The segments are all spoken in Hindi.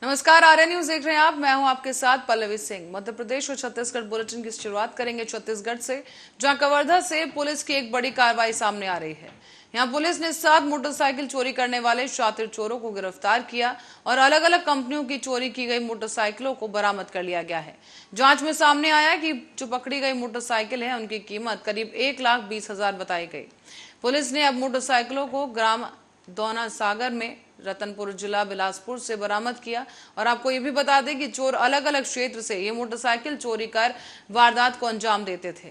नमस्कार, आर्य न्यूज देख रहे हैं आप। मैं हूं आपके साथ पल्लवी सिंह। मध्य प्रदेश और छत्तीसगढ़ बुलेटिन की शुरुआत करेंगे छत्तीसगढ़ से, जहां कवर्धा से पुलिस की एक बड़ी कार्रवाई सामने आ रही है। यहां पुलिस ने 7 मोटरसाइकिल चोरी करने वाले शातिर चोरों को गिरफ्तार किया और अलग अलग कंपनियों की चोरी की गई मोटरसाइकिलों को बरामद कर लिया गया है। जांच में सामने आया कि जो पकड़ी गई मोटरसाइकिल है उनकी कीमत करीब 1,20,000 बताई गई। पुलिस ने अब मोटरसाइकिलों को ग्राम दौना सागर में रतनपुर जिला बिलासपुर से बरामद किया। और आपको ये भी बता दें कि चोर अलग अलग क्षेत्र से ये मोटरसाइकिल चोरी कर वारदात को अंजाम देते थे।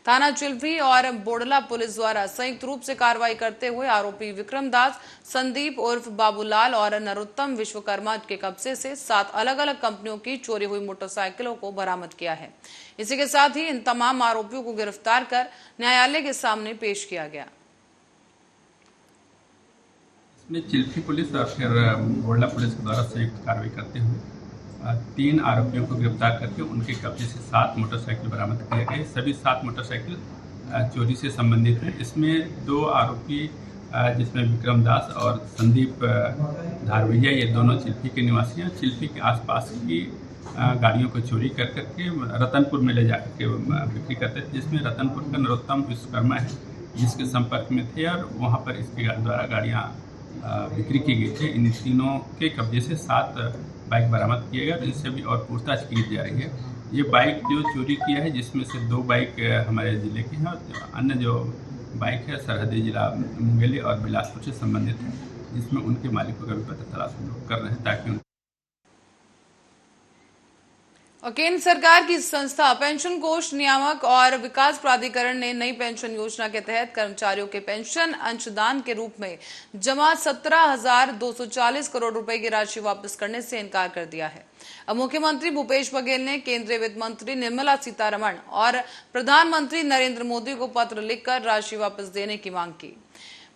थाना चिल्फी और बोडला पुलिस द्वारा संयुक्त रूप से कार्रवाई करते हुए आरोपी विक्रम दास, संदीप उर्फ बाबूलाल और नरोत्तम विश्वकर्मा के कब्जे से 7 अलग अलग कंपनियों की चोरी हुई मोटरसाइकिलों को बरामद किया है। इसी के साथ ही इन तमाम आरोपियों को गिरफ्तार कर न्यायालय के सामने पेश किया गया। इसमें चिल्फी पुलिस और फिर बोडला पुलिस के द्वारा संयुक्त कार्रवाई करते हुए 3 आरोपियों को गिरफ्तार करके उनके कब्जे से 7 मोटरसाइकिल बरामद किए गए। सभी 7 मोटरसाइकिल चोरी से संबंधित हैं। इसमें 2 आरोपी जिसमें विक्रम दास और संदीप धारवैया, ये दोनों चिल्फी के निवासी हैं। चिल्फी के आसपास की गाड़ियों को चोरी कर करके रतनपुर में ले जाकर के बिक्री करते थे, जिसमें रतनपुर का नरोत्तम विश्वकर्मा है जिसके संपर्क में थे और वहाँ पर इसके द्वारा गाड़ियाँ बिक्री की गई थी। इन तीनों के कब्जे से 7 बाइक बरामद किए गए और इनसे भी और पूछताछ की जा रही है। ये बाइक जो चोरी किया है, जिसमें से 2 बाइक हमारे ज़िले की हैं और अन्य जो बाइक है सरहदी जिला मुंगेली और बिलासपुर से संबंधित है, जिसमें उनके मालिकों का भी पता तलाश हम लोग कर रहे हैं ताकि और केंद्र सरकार की संस्था पेंशन कोष नियामक और विकास प्राधिकरण ने नई पेंशन योजना के तहत कर्मचारियों के पेंशन अंशदान के रूप में जमा 17,240 करोड़ रुपए की राशि वापस करने से इनकार कर दिया है। अब मुख्यमंत्री भूपेश बघेल ने केंद्रीय वित्त मंत्री निर्मला सीतारमण और प्रधानमंत्री नरेंद्र मोदी को पत्र लिखकर राशि वापस देने की मांग की।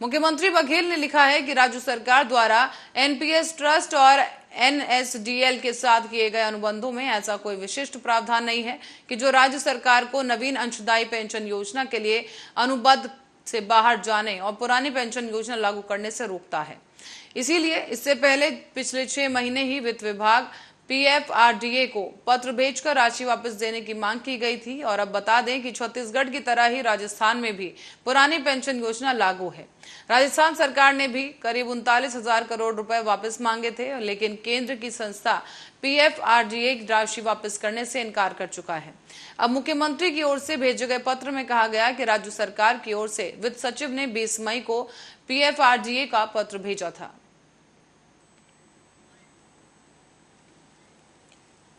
मुख्यमंत्री बघेल ने लिखा है कि राज्य सरकार द्वारा एनपीएस ट्रस्ट और एनएसडीएल के साथ किए गए अनुबंधों में ऐसा कोई विशिष्ट प्रावधान नहीं है कि जो राज्य सरकार को नवीन अंशदायी पेंशन योजना के लिए अनुबंध से बाहर जाने और पुरानी पेंशन योजना लागू करने से रोकता है। इसीलिए इससे पहले पिछले 6 महीने ही वित्त विभाग पीएफआरडीए को पत्र भेजकर राशि वापस देने की मांग की गई थी। और अब बता दें कि छत्तीसगढ़ की तरह ही राजस्थान में भी पुरानी पेंशन योजना लागू है। राजस्थान सरकार ने भी करीब 39,000 करोड़ रुपए वापस मांगे थे, लेकिन केंद्र की संस्था पीएफआरडीए राशि वापस करने से इनकार कर चुका है। अब मुख्यमंत्री की ओर से भेजे गए पत्र में कहा गया कि राज्य सरकार की ओर से वित्त सचिव ने 20 मई को पीएफआरडीए का पत्र भेजा था।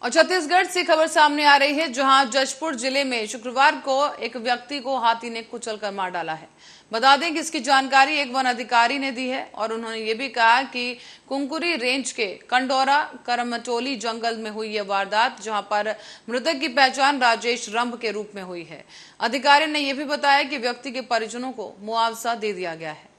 और छत्तीसगढ़ से खबर सामने आ रही है, जहां जशपुर जिले में शुक्रवार को एक व्यक्ति को हाथी ने कुचलकर मार डाला है। बता दें कि इसकी जानकारी एक वन अधिकारी ने दी है और उन्होंने ये भी कहा कि कुंकुरी रेंज के कंडोरा करमटोली जंगल में हुई यह वारदात, जहां पर मृतक की पहचान राजेश रंभ के रूप में हुई है। अधिकारी ने यह भी बताया कि व्यक्ति के परिजनों को मुआवजा दे दिया गया है।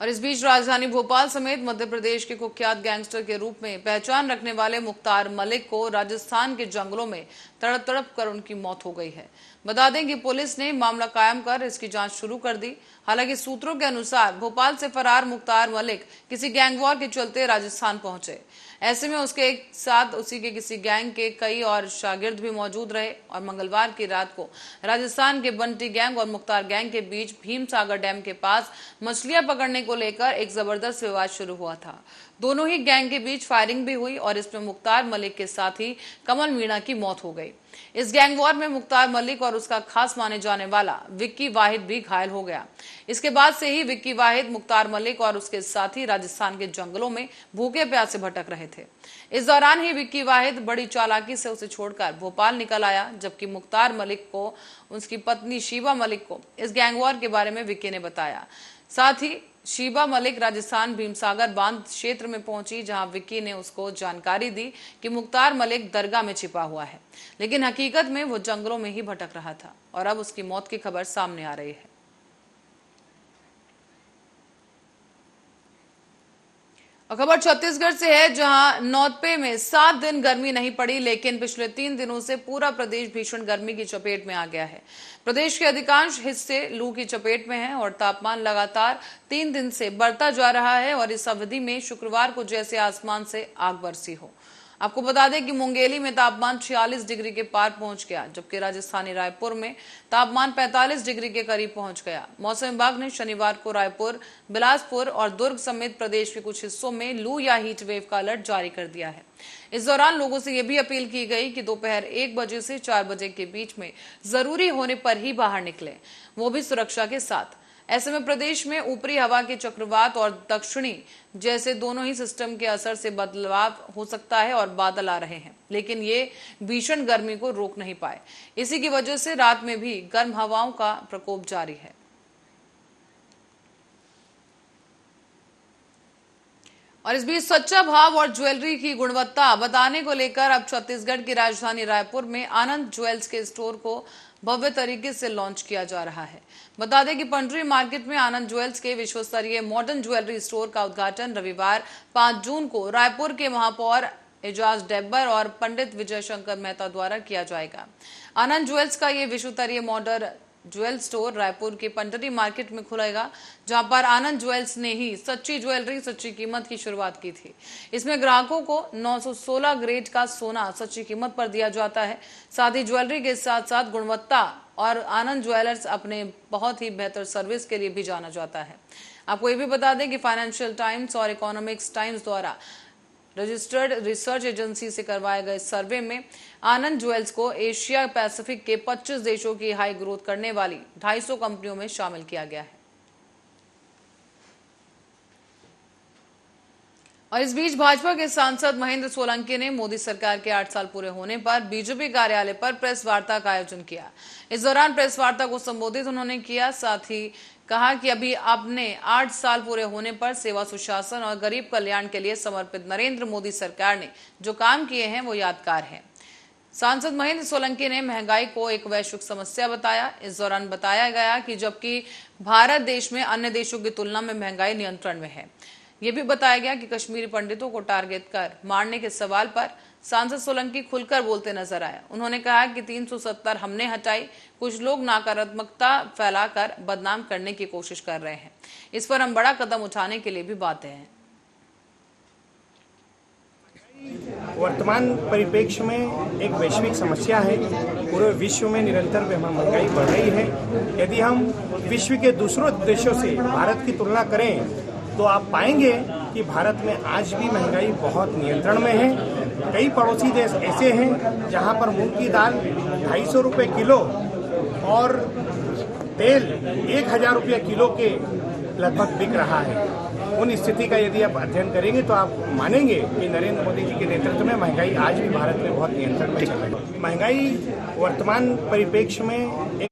और इस बीच राजधानी भोपाल समेत मध्य प्रदेश के कुख्यात गैंगस्टर के रूप में पहचान रखने वाले मुख्तार मलिक को राजस्थान के जंगलों में तड़प तड़प कर उनकी मौत हो गई है। बता दें कि पुलिस ने मामला कायम कर इसकी जांच शुरू कर दी। हालांकि सूत्रों के अनुसार भोपाल से फरार मुख्तार मलिक किसी गैंगवॉर के चलते राजस्थान पहुंचे। ऐसे में उसके साथ उसी के किसी गैंग के कई और शागिर्द भी मौजूद रहे और मंगलवार की रात को राजस्थान के बंटी गैंग और मुख्तार गैंग के बीच भीम सागर डैम के पास मछलियां पकड़ने को लेकर एक जबरदस्त विवाद शुरू हुआ था। दोनों ही गैंग के बीच फायरिंग भी हुई और इसमें मुख्तार मलिक के साथ ही कमल मीणा की मौत हो गई। इस गैंग वॉर में मुख्तार मलिक और उसका खास माने जाने वाला विक्की वाहिद भी घायल हो गया। इसके बाद से ही विक्की वाहिद, मुख्तार मलिक और उसके साथी राजस्थान के जंगलों में भूखे प्यासे भटक रहे थे। इस दौरान ही विक्की वाहिद बड़ी चालाकी से उसे छोड़कर भोपाल निकल आया, जबकि मुख्तार मलिक को उसकी पत्नी शीबा मलिक को इस गैंग वॉर के बारे में विक्की ने बताया। साथ ही शीबा मलिक राजस्थान भीमसागर बांध क्षेत्र में पहुंची, जहां विक्की ने उसको जानकारी दी कि मुख्तार मलिक दरगाह में छिपा हुआ है, लेकिन हकीकत में वो जंगलों में ही भटक रहा था और अब उसकी मौत की खबर सामने आ रही है। और खबर छत्तीसगढ़ से है, जहां नौतपे में 7 दिन गर्मी नहीं पड़ी, लेकिन पिछले 3 दिनों से पूरा प्रदेश भीषण गर्मी की चपेट में आ गया है। प्रदेश के अधिकांश हिस्से लू की चपेट में हैं और तापमान लगातार 3 दिन से बढ़ता जा रहा है और इस अवधि में शुक्रवार को जैसे आसमान से आग बरसी हो। आपको बता दें कि मुंगेली में तापमान 46 डिग्री के पार पहुंच गया, जबकि राजस्थानी रायपुर में तापमान 45 डिग्री के करीब पहुंच गया। मौसम विभाग ने शनिवार को रायपुर, बिलासपुर और दुर्ग समेत प्रदेश के कुछ हिस्सों में लू या हीट वेव का अलर्ट जारी कर दिया है। इस दौरान लोगों से यह भी अपील की गई कि दोपहर 1 बजे से 4 बजे के बीच में जरूरी होने पर ही बाहर निकलें, वो भी सुरक्षा के साथ। ऐसे में प्रदेश में ऊपरी हवा के चक्रवात और दक्षिणी जैसे दोनों ही सिस्टम के असर से बदलाव हो सकता है और बादल आ रहे हैं, लेकिन ये भीषण गर्मी को रोक नहीं पाए। इसी की वजह से रात में भी गर्म हवाओं का प्रकोप जारी है। और इस बीच सच्चा भाव और ज्वेलरी की गुणवत्ता बताने को लेकर अब छत्तीसगढ़ की राजधानी रायपुर में आनंद ज्वेल्स के स्टोर को भव्य तरीके से लॉन्च किया जा रहा है। बता दें कि पंडरी मार्केट में आनंद ज्वेल्स के विश्व स्तरीय मॉडर्न ज्वेलरी स्टोर का उद्घाटन रविवार 5 जून को रायपुर के महापौर एजाज डेब्बर और पंडित विजय शंकर मेहता द्वारा किया जाएगा। आनंद ज्वेल्स का ये विश्व स्तरीय मॉडर्न ज्वेल स्टोर रायपुर के पंडरी मार्केट में खुलेगा, जहां पर आनंद ज्वेल्स ने ही सच्ची ज्वेलरी सच्ची कीमत की शुरुआत की थी। इसमें ग्राहकों को 916 ग्रेड का सोना सच्ची कीमत पर दिया जाता है। साथ ही ज्वेलरी के साथ साथ गुणवत्ता और आनंद ज्वेलर्स अपने बहुत ही बेहतर सर्विस के लिए भी जाना जाता है। आपको ये भी बता दें कि फाइनेंशियल टाइम्स और इकोनॉमिक्स टाइम्स द्वारा रजिस्टर्ड रिसर्च एजेंसी से करवाए गए सर्वे में आनंद ज्वेल्स को एशिया पैसिफिक के 25 देशों की हाई ग्रोथ करने वाली 250 कंपनियों में शामिल किया गया है। और इस बीच भाजपा के सांसद महेंद्र सोलंकी ने मोदी सरकार के 8 साल पूरे होने पर बीजेपी कार्यालय पर प्रेस वार्ता का आयोजन किया। इस दौरान प्रेस वार्ता को संबोधित उन्होंने किया, साथ ही कहा कि अभी अपने 8 साल पूरे होने पर सेवा, सुशासन और गरीब कल्याण के लिए समर्पित नरेंद्र मोदी सरकार ने जो काम किए हैं वो यादगार हैं। सांसद महेंद्र सोलंकी ने महंगाई को एक वैश्विक समस्या बताया। इस दौरान बताया गया कि जबकि भारत देश में अन्य देशों की तुलना में महंगाई नियंत्रण में है। ये भी बताया गया कि कश्मीरी पंडितों को टारगेट कर मारने के सवाल पर सांसद सोलंकी खुलकर बोलते नजर आए। उन्होंने कहा कि 370 हमने हटाई, कुछ लोग नकारात्मकता फैलाकर बदनाम करने की कोशिश कर रहे हैं। इस पर हम बड़ा कदम उठाने के लिए भी बातें हैं। वर्तमान परिप्रेक्ष्य में एक वैश्विक समस्या है। पूरे विश्व में निरंतर महंगाई बढ़ रही है। यदि हम विश्व के दूसरों देशों से भारत की तुलना करें तो आप पाएंगे कि भारत में आज भी महंगाई बहुत नियंत्रण में है। कई पड़ोसी देश ऐसे हैं जहां पर मूंग की दाल 250 रुपये किलो और तेल 1000 रुपये किलो के लगभग बिक रहा है। उन स्थिति का यदि आप अध्ययन करेंगे तो आप मानेंगे कि नरेंद्र मोदी जी के नेतृत्व में महंगाई आज भी भारत में बहुत नियंत्रण में चल रही है। महंगाई वर्तमान परिप्रेक्ष्य में एक